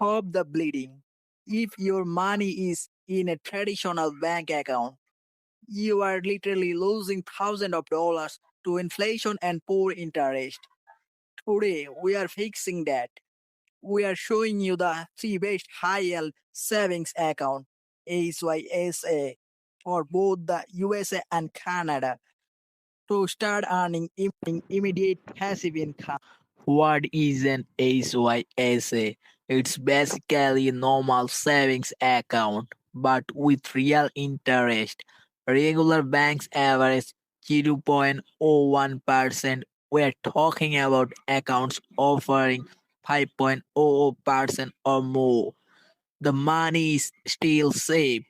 Stop the bleeding. If your money is in a traditional bank account, you are literally losing thousands of dollars to inflation and poor interest. Today, we are fixing that. We are showing you the three best high yield savings account HYSA for both the USA and Canada to start earning immediate passive income. What is an HYSA? It's basically a normal savings account, but with real interest. Regular banks average 0.01%. We're talking about accounts offering 5.00% or more. The money is still safe.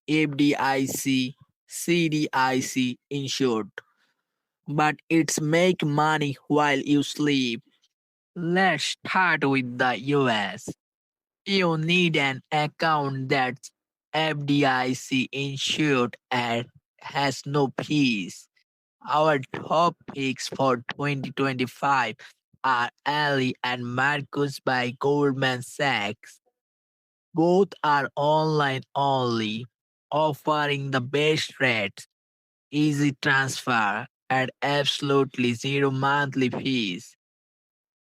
FDIC, CDIC insured, but it's make money while you sleep. Let's start with the US. You need an account that's FDIC insured and has no fees. Our top picks for 2025 are Ali and Marcus by Goldman Sachs. Both are online only, offering the best rates, easy transfer, and absolutely zero monthly fees.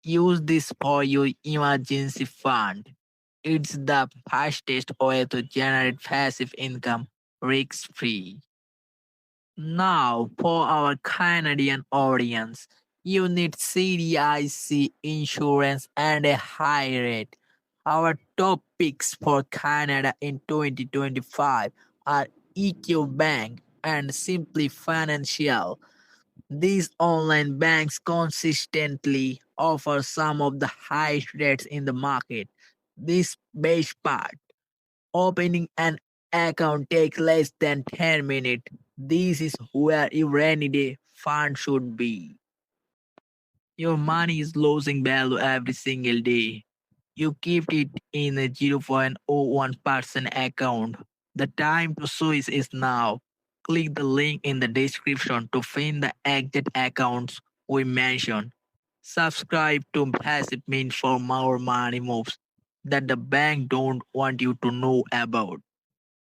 Use this for your emergency fund. It's the fastest way to generate passive income risk free. Now, for our Canadian audience, you need CDIC insurance and a high rate. Our top picks for Canada in 2025 are EQ Bank and Simply Financial. These online banks consistently offer some of the highest rates in the market. This best part, opening an account takes less than 10 minutes. This is where your rainy day fund should be. Your money is losing value every single day. You keep it in a 0.01% account. The time to switch is now. Click the link in the description to find the exact accounts we mentioned. Subscribe to Passive Mint for more money moves that the bank don't want you to know about.